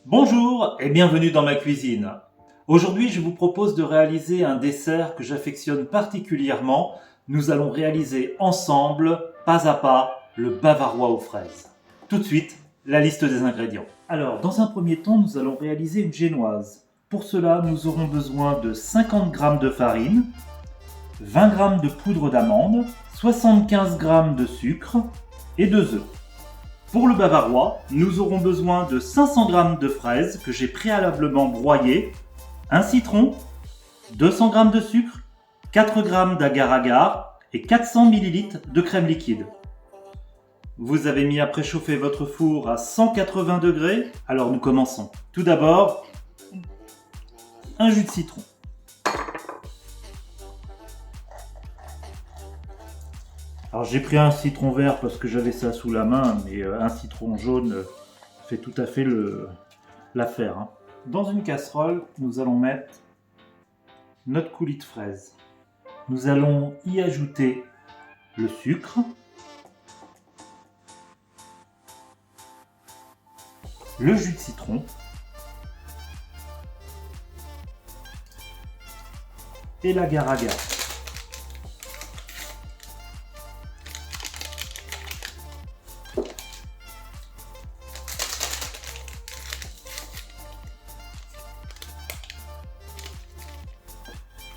Bonjour et bienvenue dans ma cuisine. Aujourd'hui, je vous propose de réaliser un dessert que j'affectionne particulièrement. Nous allons réaliser ensemble, pas à pas, le bavarois aux fraises. Tout de suite, la liste des ingrédients. Alors, dans un premier temps, nous allons réaliser une génoise. Pour cela, nous aurons besoin de 50 g de farine, 20 g de poudre d'amande, 75 g de sucre et 2 œufs. Pour le bavarois, nous aurons besoin de 500 g de fraises que j'ai préalablement broyées, un citron, 200 g de sucre, 4 g d'agar-agar et 400 ml de crème liquide. Vous avez mis à préchauffer votre four à 180 degrés, alors nous commençons. Tout d'abord, un jus de citron. Alors j'ai pris un citron vert parce que j'avais ça sous la main, mais un citron jaune fait tout à fait l'affaire. Hein. Dans une casserole, nous allons mettre notre coulis de fraise. Nous allons y ajouter le sucre, le jus de citron et l'agar-agar.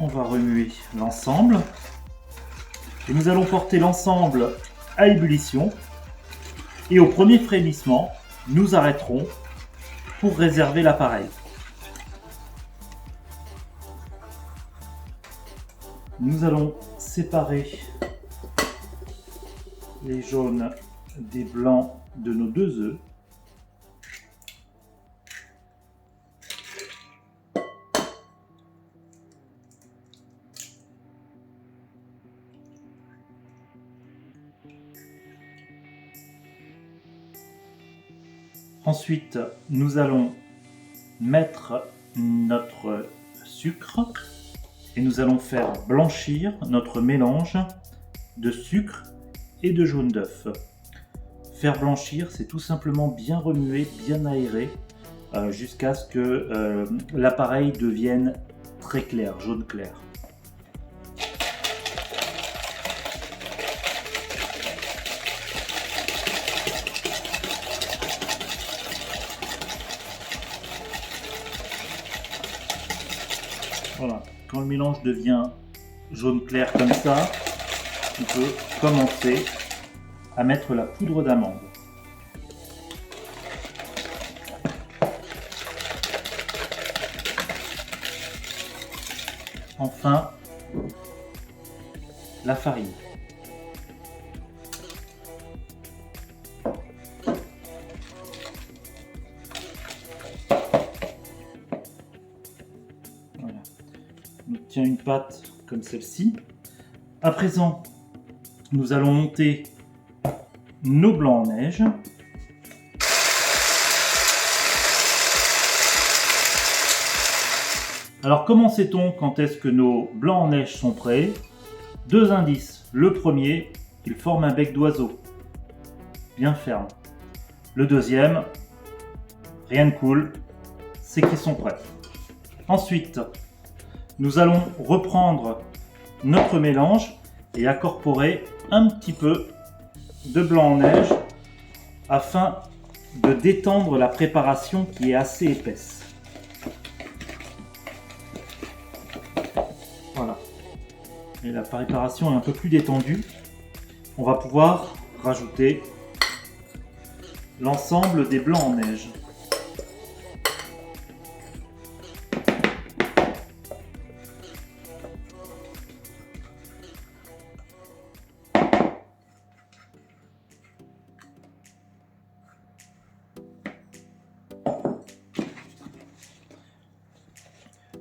On va remuer l'ensemble et nous allons porter l'ensemble à ébullition et au premier frémissement, nous arrêterons pour réserver l'appareil. Nous allons séparer les jaunes des blancs de nos 2 œufs. Ensuite, nous allons mettre notre sucre et nous allons faire blanchir notre mélange de sucre et de jaune d'œuf. Faire blanchir, c'est tout simplement bien remuer, bien aérer jusqu'à ce que l'appareil devienne très clair, jaune clair. Voilà, quand le mélange devient jaune clair comme ça, on peut commencer à mettre la poudre d'amande. Enfin, la farine. Voilà. On obtient une pâte comme celle-ci. À présent, nous allons monter nos blancs en neige. Alors comment sait-on quand est-ce que nos blancs en neige sont prêts? 2 indices. Le premier, ils forment un bec d'oiseau, bien ferme. Le deuxième, rien ne coule, c'est qu'ils sont prêts. Ensuite, nous allons reprendre notre mélange et incorporer un petit peu de blanc en neige afin de détendre la préparation qui est assez épaisse. Voilà. Et la préparation est un peu plus détendue. On va pouvoir rajouter l'ensemble des blancs en neige.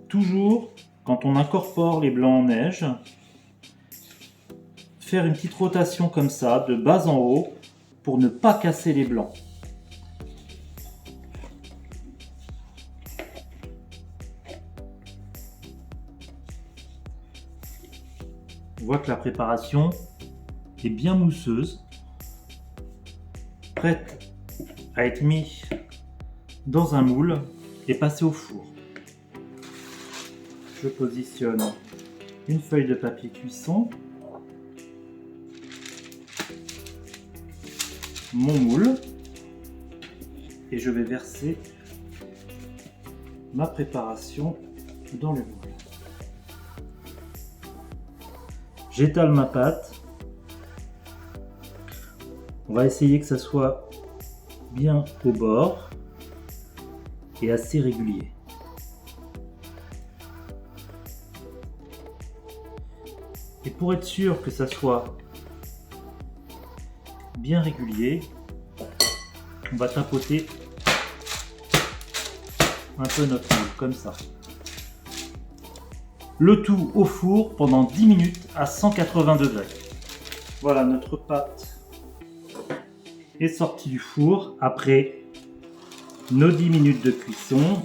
Toujours, quand on incorpore les blancs en neige, faire une petite rotation comme ça, de bas en haut, pour ne pas casser les blancs. On voit que la préparation est bien mousseuse, prête à être mise dans un moule et passer au four. Je positionne une feuille de papier cuisson, mon moule et je vais verser ma préparation dans le moule. J'étale ma pâte. On va essayer que ça soit bien au bord et assez régulier. Et pour être sûr que ça soit bien régulier, on va tapoter un peu notre moule, comme ça. Le tout au four pendant 10 minutes à 180 degrés. Voilà, notre pâte est sortie du four après nos 10 minutes de cuisson.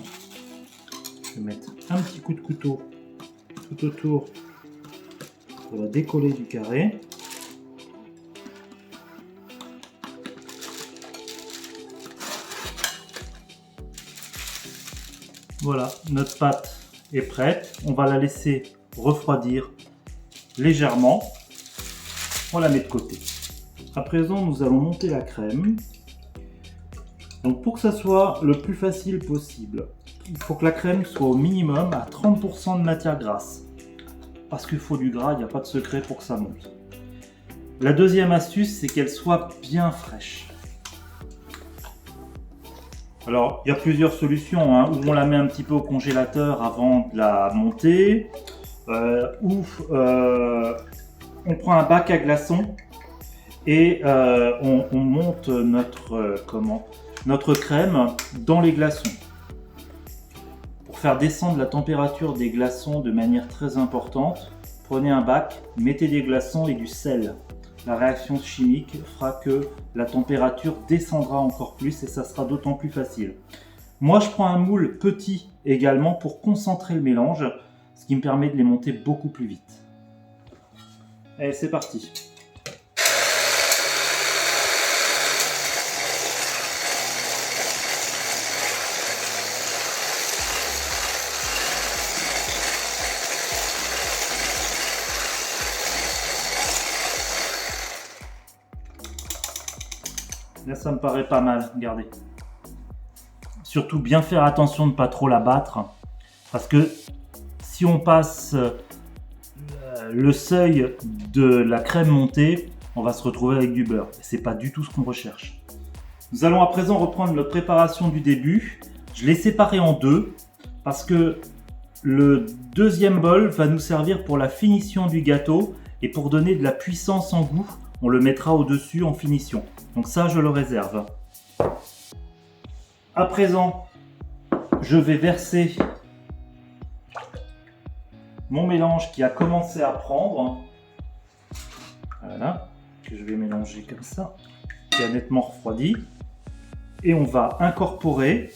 Je vais mettre un petit coup de couteau tout autour pour la décoller du carré. Voilà, notre pâte est prête. On va la laisser refroidir légèrement. On la met de côté. À présent, nous allons monter la crème. Donc pour que ça soit le plus facile possible, il faut que la crème soit au minimum à 30% de matière grasse. Parce qu'il faut du gras, il n'y a pas de secret pour que ça monte. La deuxième astuce, c'est qu'elle soit bien fraîche. Alors, il y a plusieurs solutions, hein, où on la met un petit peu au congélateur avant de la monter, ou on prend un bac à glaçons et on monte notre crème dans les glaçons. Pour faire descendre la température des glaçons de manière très importante, prenez un bac, mettez des glaçons et du sel. La réaction chimique fera que la température descendra encore plus et ça sera d'autant plus facile. Moi, je prends un moule petit également pour concentrer le mélange, ce qui me permet de les monter beaucoup plus vite. Allez, c'est parti. Là, ça me paraît pas mal, regardez. Surtout bien faire attention de ne pas trop la battre, parce que si on passe le seuil de la crème montée, on va se retrouver avec du beurre. Et c'est pas du tout ce qu'on recherche. Nous allons à présent reprendre notre préparation du début. Je l'ai séparé en deux, parce que le deuxième bol va nous servir pour la finition du gâteau et pour donner de la puissance en goût. On le mettra au-dessus en finition. Donc ça, je le réserve. À présent, je vais verser mon mélange qui a commencé à prendre. Voilà, que je vais mélanger comme ça, qui a nettement refroidi. Et on va incorporer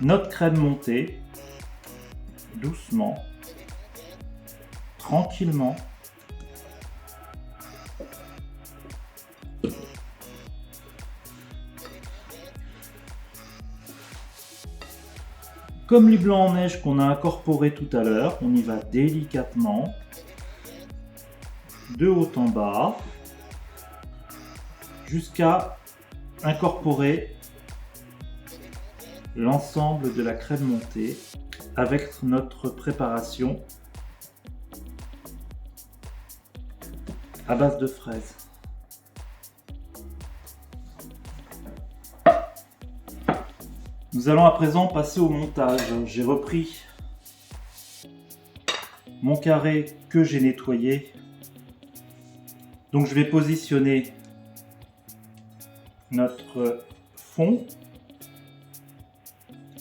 notre crème montée, doucement, tranquillement. Comme les blancs en neige qu'on a incorporé tout à l'heure, on y va délicatement, de haut en bas, jusqu'à incorporer l'ensemble de la crème montée avec notre préparation à base de fraises. Nous allons à présent passer au montage. J'ai repris mon carré que j'ai nettoyé. Donc je vais positionner notre fond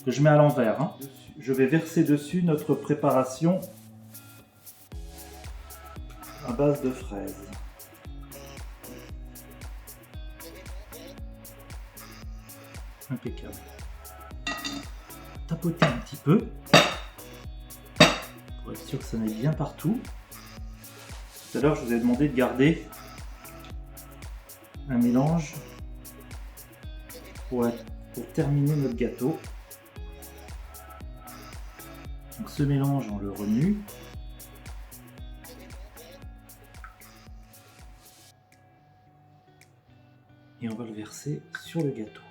que je mets à l'envers. Hein. Je vais verser dessus notre préparation à base de fraises. Impeccable. Tapoter un petit peu pour être sûr que ça aille bien partout. Tout à l'heure, je vous ai demandé de garder un mélange pour être pour terminer notre gâteau. Donc ce mélange, on le remue. Et on va le verser sur le gâteau.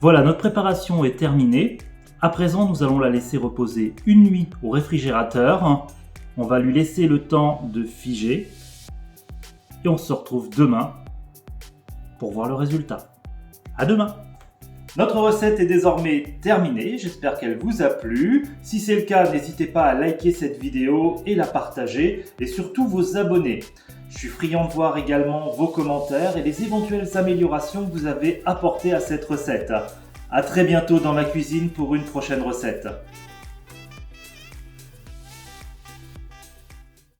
Voilà, notre préparation est terminée. À présent, nous allons la laisser reposer une nuit au réfrigérateur. On va lui laisser le temps de figer. Et on se retrouve demain pour voir le résultat. À demain! Notre recette est désormais terminée, j'espère qu'elle vous a plu. Si c'est le cas, n'hésitez pas à liker cette vidéo et la partager, et surtout vous abonner. Je suis friand de voir également vos commentaires et les éventuelles améliorations que vous avez apportées à cette recette. A très bientôt dans ma cuisine pour une prochaine recette.